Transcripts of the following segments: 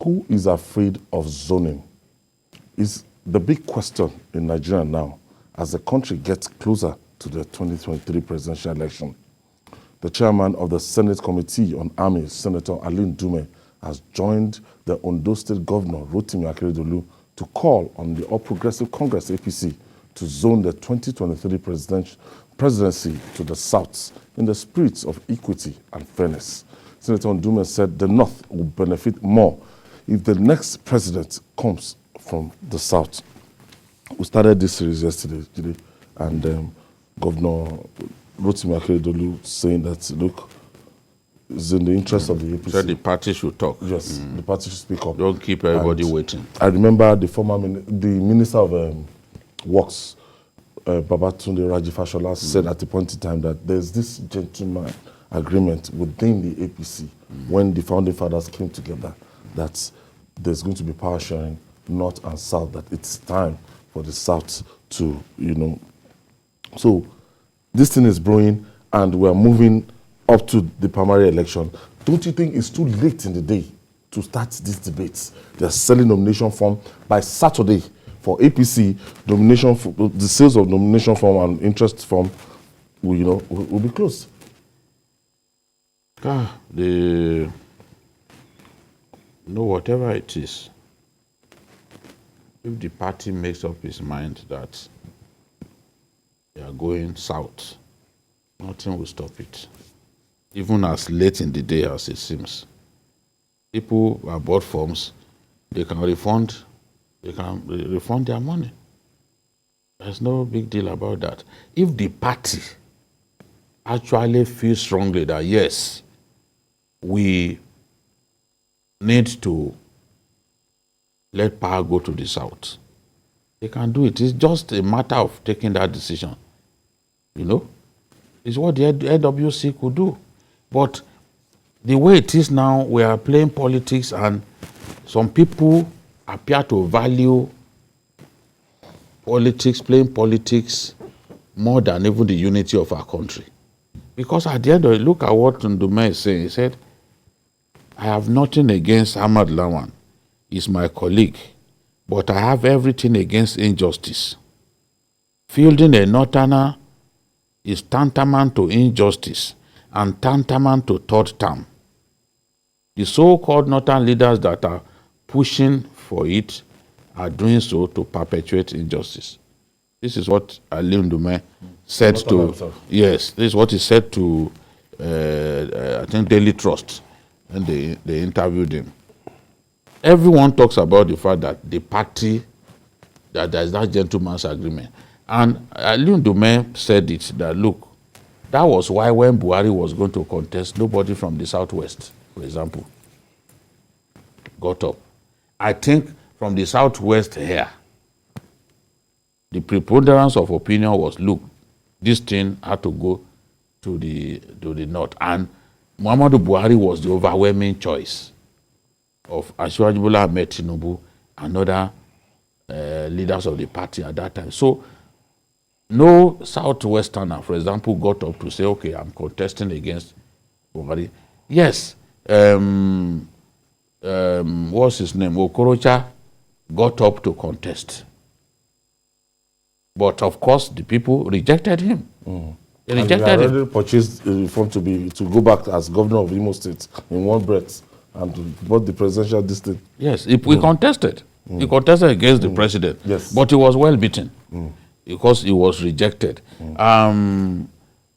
Who is afraid of zoning? Is the big question in Nigeria now as the country gets closer to the 2023 presidential election. The chairman of the Senate Committee on Army, Senator Ali Ndume, has joined the Ondo State Governor, Rotimi Akeredolu, to call on the All Progressive Congress, APC, to zone the 2023 presidency to the South in the spirit of equity and fairness. Senator Ndume said the North will benefit more if the next president comes from the South. We started this series yesterday, and Governor Rotimi Akeredolu saying that, look, it's in the interest of the APC. So the party should talk. Yes, the party should speak up. Don't keep everybody waiting. I remember the Minister of Works, Babatunde Rajifashola, said at the point in time that there's this gentleman agreement within the APC when the founding fathers came together that there's going to be power sharing, North and South, that it's time for the South to, So this thing is brewing and we're moving up to the primary election. Don't you think it's too late in the day to start these debates? They're selling nomination form by Saturday for APC. The sales of nomination form and interest form will be closed. Whatever it is, if the party makes up its mind that they are going south, nothing will stop it. Even as late in the day as it seems. People who have bought forms, they can refund their money. There's no big deal about that. If the party actually feels strongly that yes, we need to let power go to the South, they can do it. It's just a matter of taking that decision. It's what the LWC could do. But the way it is now, we are playing politics, and some people appear to value politics, playing politics, more than even the unity of our country. Because at the end of it, look at what Ndume is saying. He said, I have nothing against Ahmad Lawan. He's my colleague. But I have everything against injustice. Fielding a northerner is tantamount to injustice and tantamount to third term. The so-called northern leaders that are pushing for it are doing so to perpetuate injustice. This is what Ali Ndume said to... Yes, this is what he said to, I think, Daily Trust, and they interviewed him. Everyone talks about the fact that the party, that there's that gentleman's agreement. And Ali Ndume said it, that look, that was why when Buhari was going to contest, nobody from the Southwest, for example, got up. I think from the Southwest here, the preponderance of opinion was, look, this thing had to go to the North. And Muhammadu Buhari was the overwhelming choice of Asiwaju Bola Ahmed Tinubu and other leaders of the party at that time. So no Southwesterner, for example, got up to say, okay, I'm contesting against Buhari. Yes, what's his name? Okorocha got up to contest. But of course, the people rejected him. They rejected him. Already purchased a reform to go back as governor of Imo State in one breath and bought the presidential district. Yes, he contested. He contested against the president. Yes. But he was well beaten because he was rejected. One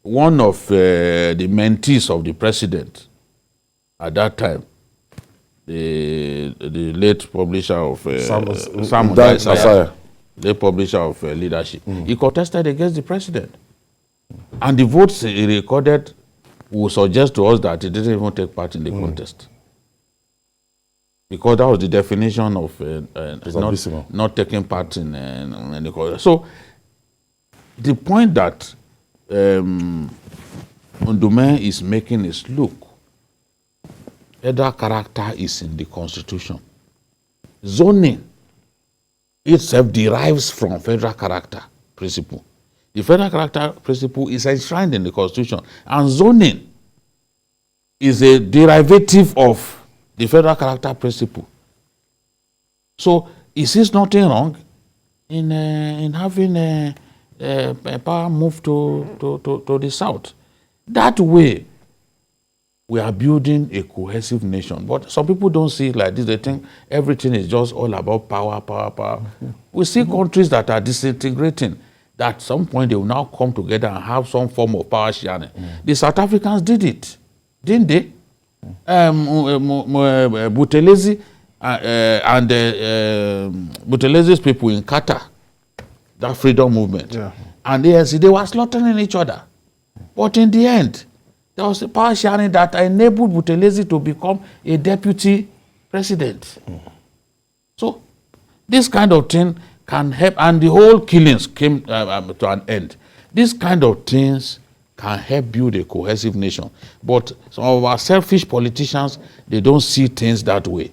of the mentees of the president at that time, the late publisher of Sam Isaiah, the publisher of Leadership, he contested against the president. And the votes he recorded will suggest to us that he didn't even take part in the contest. Because that was the definition of not taking part in the contest. So the point that Ndume is making is, look, federal character is in the Constitution. Zoning itself derives from federal character principle. The federal character principle is enshrined in the Constitution, and zoning is a derivative of the federal character principle. So he sees nothing wrong in having power move to the south. That way, we are building a cohesive nation. But some people don't see it like this. They think everything is just all about power, power, power. We see countries that are disintegrating, that at some point they will now come together and have some form of power sharing. The South Africans did it, didn't they? Buthelezi and Buthelezi's people in Qatar, that freedom movement, and they were slaughtering each other. But in the end, there was a power sharing that enabled Buthelezi to become a deputy president. So this kind of thing can help, and the whole killings came to an end. These kind of things can help build a cohesive nation. But some of our selfish politicians, they don't see things that way.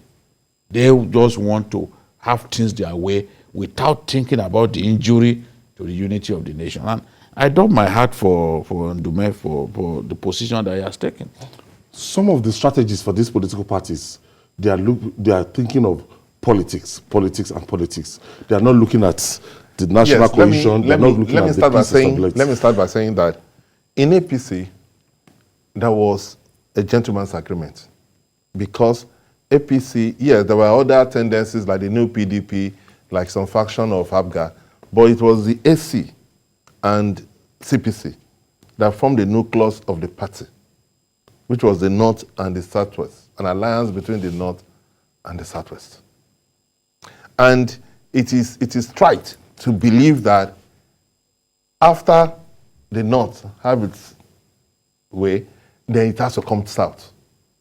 They just want to have things their way without thinking about the injury to the unity of the nation. And I dump my heart for Ndume for the position that he has taken. Some of the strategies for these political parties, they are thinking of politics. They are not looking at the national cohesion. Let me start by saying that in APC, there was a gentleman's agreement, because APC, yes, there were other tendencies like the new PDP, like some faction of ABGA, but it was the AC and CPC that formed the nucleus of the party, which was the North and the Southwest, an alliance between the North and the Southwest. And it is trite to believe that after the North have its way, then it has to come south.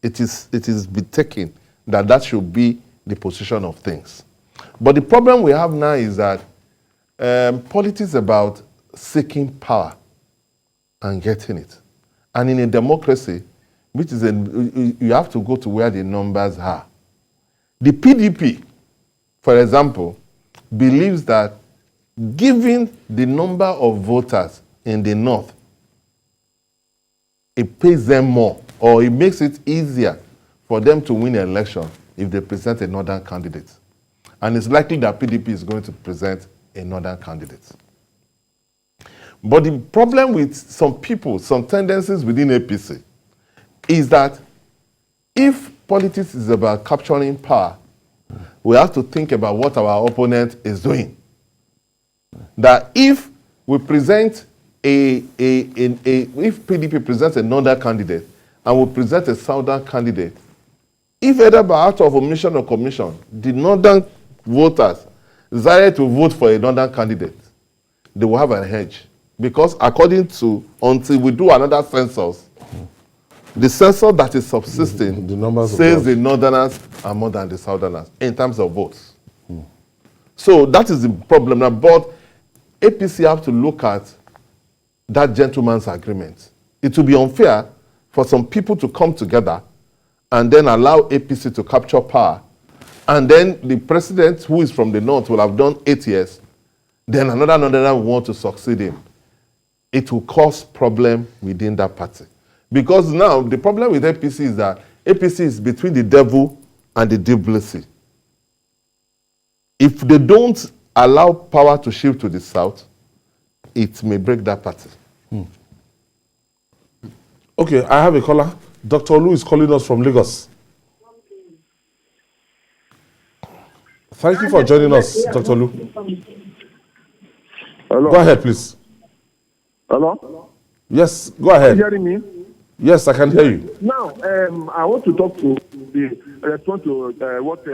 It is betaken that should be the position of things. But the problem we have now is that politics is about seeking power and getting it. And in a democracy, which is you have to go to where the numbers are. The PDP, for example, believes that given the number of voters in the North, it pays them more, or it makes it easier for them to win an election if they present a northern candidate. And it's likely that PDP is going to present a northern candidate. But the problem with some people, some tendencies within APC, is that if politics is about capturing power, we have to think about what our opponent is doing. That if we present if PDP presents a northern candidate and we present a southern candidate, if either by out of omission or commission, the northern voters decided to vote for a northern candidate, they will have an edge. Because according to, until we do another census, the census that is subsisting says the northerners are more than the southerners in terms of votes. So that is the problem now. But APC have to look at that gentleman's agreement. It will be unfair for some people to come together and then allow APC to capture power. And then the president, who is from the North, will have done 8 years. Then another will want to succeed him. It will cause problem within that party. Because now, the problem with APC is that APC is between the devil and the divinity. If they don't allow power to shift to the south, it may break that party. Okay, I have a caller. Dr. Olu is calling us from Lagos. Thank you for joining us, Dr. Olu. Hello. Go ahead, please. Hello? Yes, go ahead. Are you hearing me? Yes, I can hear you. Now, I want to talk to respond to what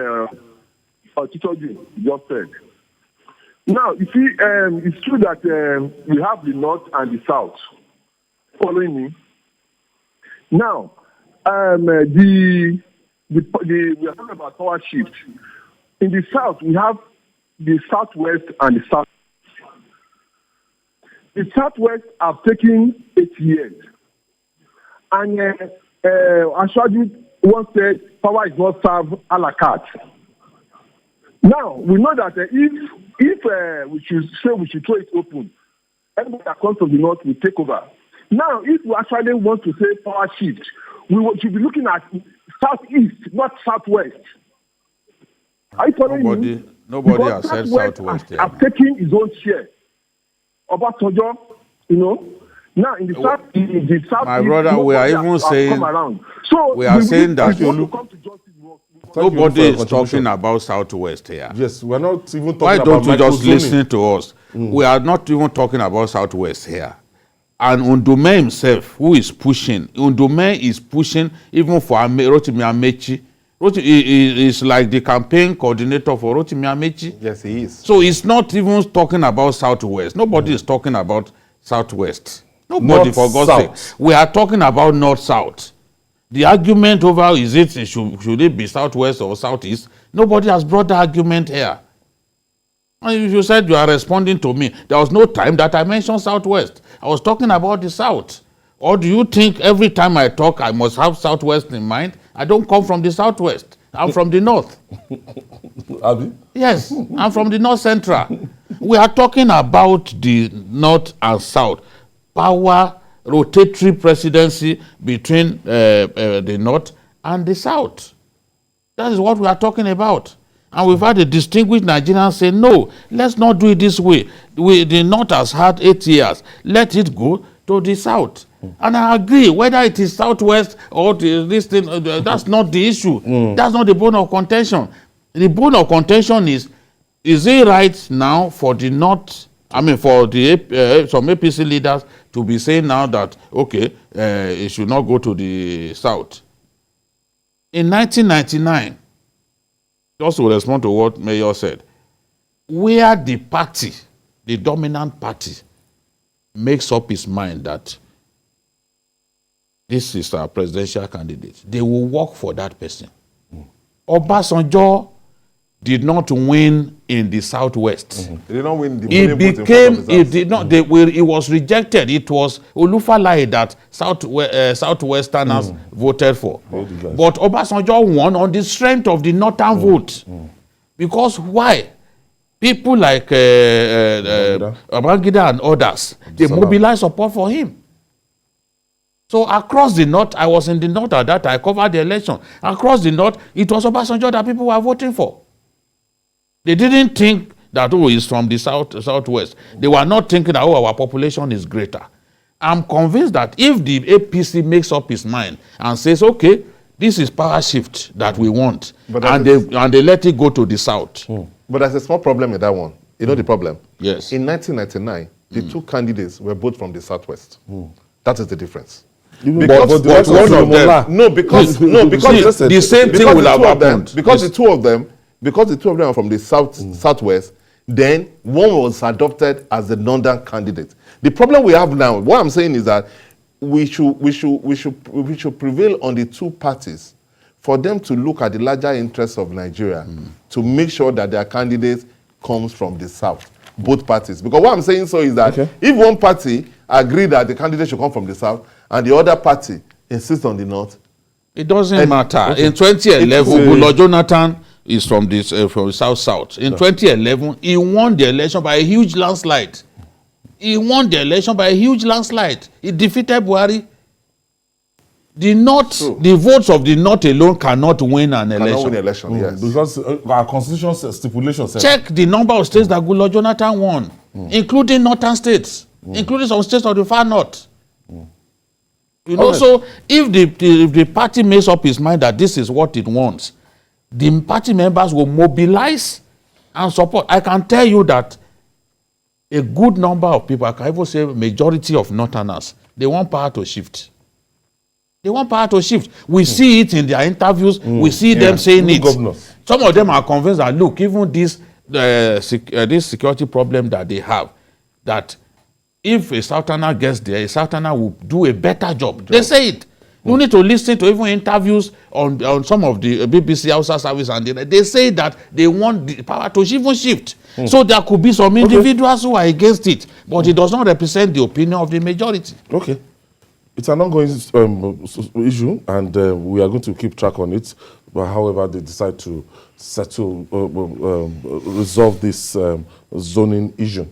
Chichoji just said. Now, you see, it's true that we have the North and the South. Following me? Now, we are talking about power shift. In the South, we have the Southwest and the South. The Southwest have taken 8 years. And Ashwaju once said, power is not served a la carte. Now, we know that if we should say we should throw it open, everybody that comes from the North will take over. Now, if we actually want to say power shift, we should be looking at Southeast, not Southwest. Are you following me? Nobody Because has said Southwest Southwest here. has taken his own share. Obasanjo, you know, now in the south, in the south, My brother, we are even saying, come around. So we are saying that to come to justice. nobody is talking about Southwest here. Yes, we're not even talking Why about don't you just microzoning. listen to us? We are not even talking about Southwest here. And Ndume himself, who is pushing, Ndume is pushing even for Rotimi Amechi. Rotimi is like the campaign coordinator for Rotimi Amechi. Yes, he is. So it's not even talking about Southwest. Nobody is talking about Southwest. Nobody, North, for God's South. sake. We are talking about North-South. The argument over should it be Southwest or Southeast, nobody has brought the argument here. And you said you are responding to me. There was no time that I mentioned Southwest. I was talking about the South. Or do you think every time I talk, I must have Southwest in mind? I don't come from the Southwest. I'm from the North. Abi? Yes, I'm from the North Central. We are talking about the North and South. Power, rotatory presidency between the North and the South. That is what we are talking about. And we've had a distinguished Nigerian say, no, let's not do it this way. The North has had 8 years. Let it go to the South. And I agree, whether it is Southwest or this thing, that's not the issue. That's not the bone of contention. The bone of contention is it right now for the North, for the some APC leaders to be saying now that, okay, it should not go to the South. In 1999, just to respond to what Mayor said, where the party, the dominant party, makes up its mind that this is our presidential candidate, they will work for that person. Obasanjo did not win in the Southwest. They did not win the It voting became, vote it did not, it was rejected. It was Olufalaye that Southwesterners voted for. But Obasanjo won on the strength of the Northern vote. Because why? People like Babangida and others, they mobilized support for him. So across the North, I was in the North at that time, I covered the election. Across the North, it was Obasanjo that people were voting for. They didn't think that, oh, he's from the Southwest. They were not thinking that, oh, our population is greater. I'm convinced that if the APC makes up its mind and says, okay, this is power shift that we want, and they let it go to the South. But there's a small problem with that one. You know the problem? Yes. In 1999, the two candidates were both from the Southwest. That is the difference. Because the same thing will have happened. Because the two of them are from the Southwest, then one was adopted as the Northern candidate. The problem we have now, what I'm saying is that we should prevail on the two parties for them to look at the larger interests of Nigeria to make sure that their candidate comes from the South, both parties. Because what I'm saying so is that if one party agree that the candidate should come from the South and the other party insists on the North, it doesn't matter. In 2011, Goodluck Jonathan is from the South. In 2011, he won the election by a huge landslide. He won the election by a huge landslide. He defeated Buhari. The North, the votes of the North alone cannot win an election. Cannot win election, yes. Because our constitution stipulation says. Check the number of states that Goodluck Jonathan won, including northern states, including some states of the far north. You know, so if the party makes up its mind that this is what it wants, the party members will mobilize and support. I can tell you that a good number of people, I can even say majority of Northerners, they want power to shift. They want power to shift. We see it in their interviews. We see them saying it. Governors. Some of them are convinced that, look, even this security problem that they have, that if a Southerner gets there, a Southerner will do a better job. They say it. You need to listen to even interviews on some of the BBC Hausa service, and they say that they want the power to even shift. So there could be some individuals who are against it, but it does not represent the opinion of the majority. Okay. It's an ongoing issue, and we are going to keep track on it. But however, they decide to settle, resolve this zoning issue.